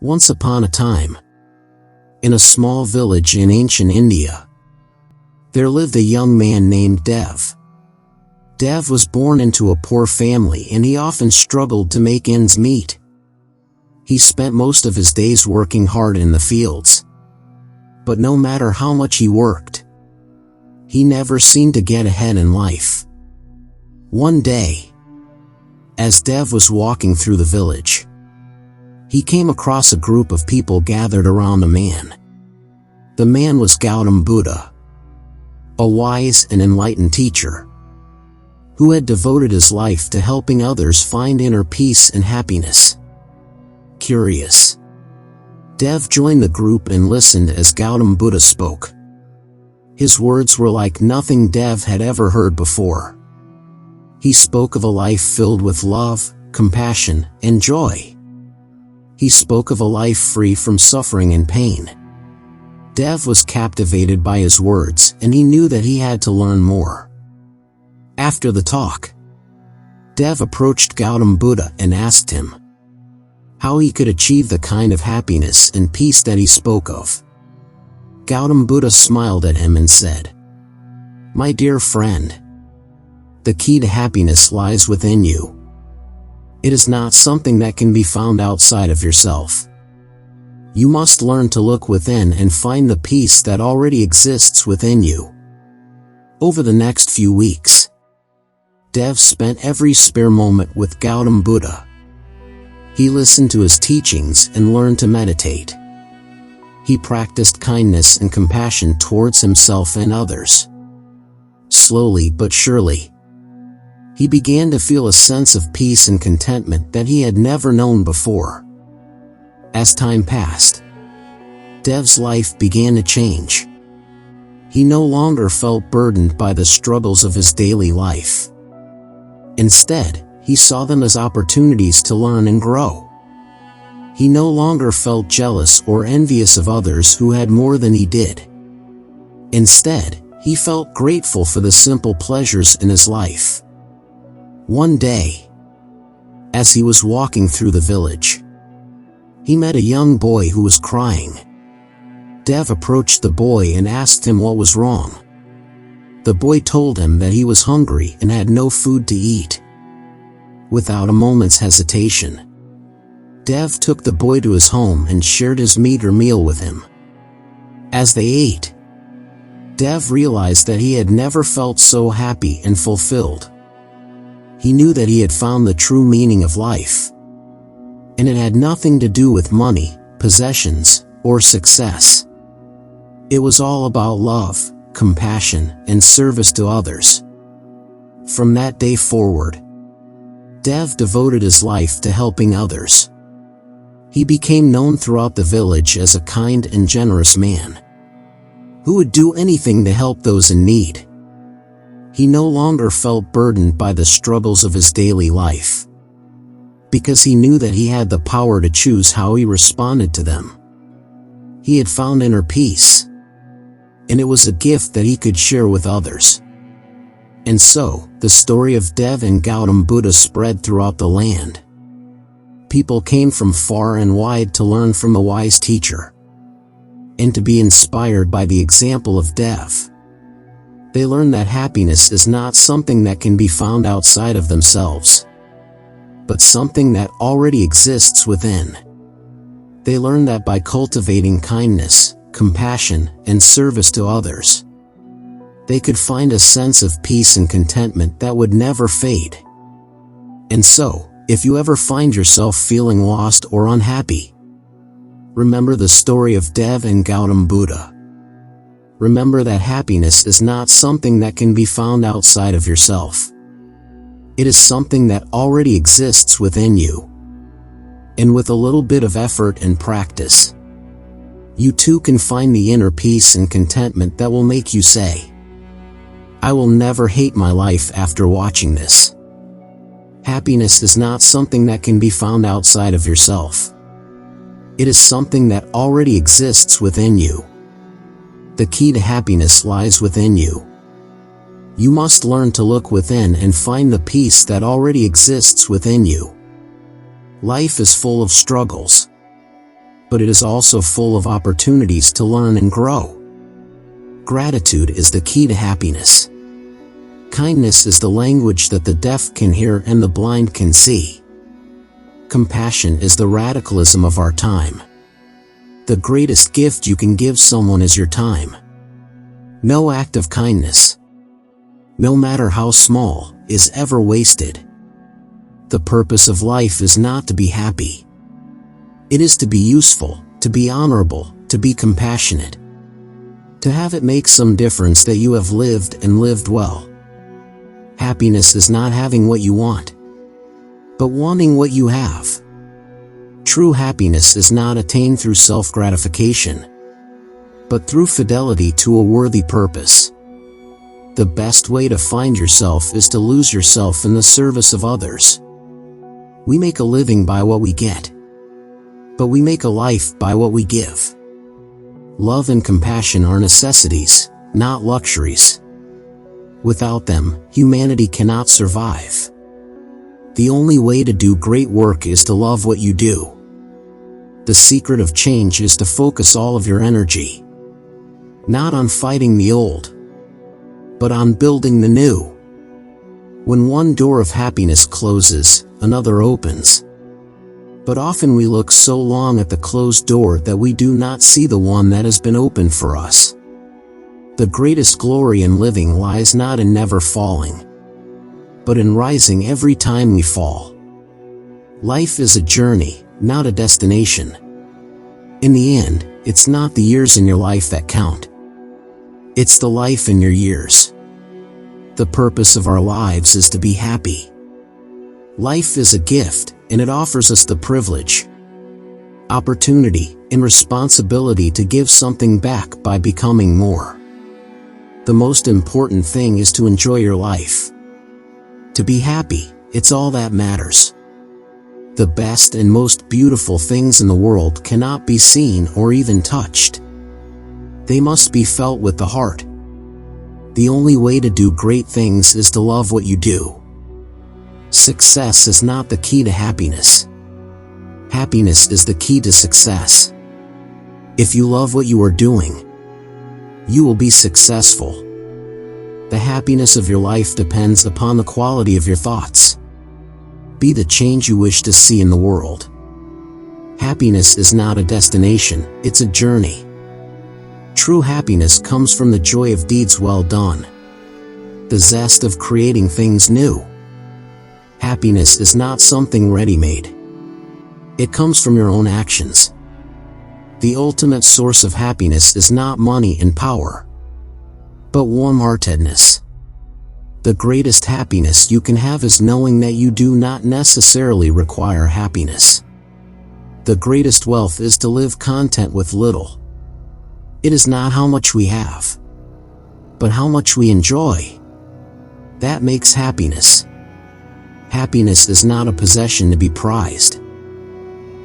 Once upon a time, in a small village in ancient India, there lived a young man named Dev. Dev was born into a poor family and he often struggled to make ends meet. He spent most of his days working hard in the fields. But no matter how much he worked, he never seemed to get ahead in life. One day, as Dev was walking through the village, he came across a group of people gathered around a man. The man was Gautam Buddha, a wise and enlightened teacher, who had devoted his life to helping others find inner peace and happiness. Curious, Dev joined the group and listened as Gautam Buddha spoke. His words were like nothing Dev had ever heard before. He spoke of a life filled with love, compassion, and joy. He spoke of a life free from suffering and pain. Dev was captivated by his words and he knew that he had to learn more. After the talk, Dev approached Gautam Buddha and asked him how he could achieve the kind of happiness and peace that he spoke of. Gautam Buddha smiled at him and said, "My dear friend, the key to happiness lies within you. It is not something that can be found outside of yourself. You must learn to look within and find the peace that already exists within you." Over the next few weeks, Dev spent every spare moment with Gautam Buddha. He listened to his teachings and learned to meditate. He practiced kindness and compassion towards himself and others. Slowly but surely, he began to feel a sense of peace and contentment that he had never known before. As time passed, Dev's life began to change. He no longer felt burdened by the struggles of his daily life. Instead, he saw them as opportunities to learn and grow. He no longer felt jealous or envious of others who had more than he did. Instead, he felt grateful for the simple pleasures in his life. One day, as he was walking through the village, he met a young boy who was crying. Dev approached the boy and asked him what was wrong. The boy told him that he was hungry and had no food to eat. Without a moment's hesitation, Dev took the boy to his home and shared his meager meal with him. As they ate, Dev realized that he had never felt so happy and fulfilled. He knew that he had found the true meaning of life. And it had nothing to do with money, possessions, or success. It was all about love, compassion, and service to others. From that day forward, Dev devoted his life to helping others. He became known throughout the village as a kind and generous man who would do anything to help those in need. He no longer felt burdened by the struggles of his daily life, because he knew that he had the power to choose how he responded to them. He had found inner peace, and it was a gift that he could share with others. And so, the story of Dev and Gautam Buddha spread throughout the land. People came from far and wide to learn from a wise teacher, and to be inspired by the example of Dev. They learned that happiness is not something that can be found outside of themselves, but something that already exists within. They learned that by cultivating kindness, compassion, and service to others, they could find a sense of peace and contentment that would never fade. And so, if you ever find yourself feeling lost or unhappy, remember the story of Dev and Gautam Buddha. Remember that happiness is not something that can be found outside of yourself. It is something that already exists within you. And with a little bit of effort and practice, you too can find the inner peace and contentment that will make you say, "I will never hate my life after watching this." Happiness is not something that can be found outside of yourself. It is something that already exists within you. The key to happiness lies within you. You must learn to look within and find the peace that already exists within you. Life is full of struggles. but it is also full of opportunities to learn and grow. Gratitude is the key to happiness. Kindness is the language that the deaf can hear and the blind can see. Compassion is the radicalism of our time. The greatest gift you can give someone is your time. No act of kindness, no matter how small, is ever wasted. The purpose of life is not to be happy. It is to be useful, to be honorable, to be compassionate. To have it make some difference that you have lived and lived well. Happiness is not having what you want, but wanting what you have. True happiness is not attained through self-gratification, but through fidelity to a worthy purpose. The best way to find yourself is to lose yourself in the service of others. We make a living by what we get, but we make a life by what we give. Love and compassion are necessities, not luxuries. Without them, humanity cannot survive. The only way to do great work is to love what you do. The secret of change is to focus all of your energy, not on fighting the old, but on building the new. When one door of happiness closes, another opens. But often we look so long at the closed door that we do not see the one that has been opened for us. The greatest glory in living lies not in never falling, but in rising every time we fall. Life is a journey, not a destination. In the end, it's not the years in your life that count. It's the life in your years. The purpose of our lives is to be happy. Life is a gift, and it offers us the privilege, opportunity, and responsibility to give something back by becoming more. The most important thing is to enjoy your life. To be happy, it's all that matters. The best and most beautiful things in the world cannot be seen or even touched. They must be felt with the heart. The only way to do great things is to love what you do. Success is not the key to happiness. Happiness is the key to success. If you love what you are doing, you will be successful. The happiness of your life depends upon the quality of your thoughts. Be the change you wish to see in the world. Happiness is not a destination, it's a journey. True happiness comes from the joy of deeds well done, the zest of creating things new. Happiness is not something ready-made. It comes from your own actions. The ultimate source of happiness is not money and power, but warm-heartedness. The greatest happiness you can have is knowing that you do not necessarily require happiness. The greatest wealth is to live content with little. It is not how much we have, but how much we enjoy. That makes happiness. Happiness is not a possession to be prized.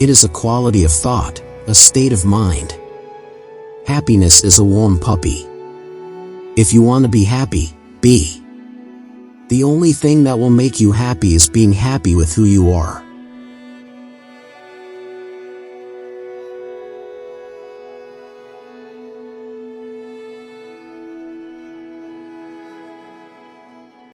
It is a quality of thought, a state of mind. Happiness is a warm puppy. If you want to be happy, be. The only thing that will make you happy is being happy with who you are.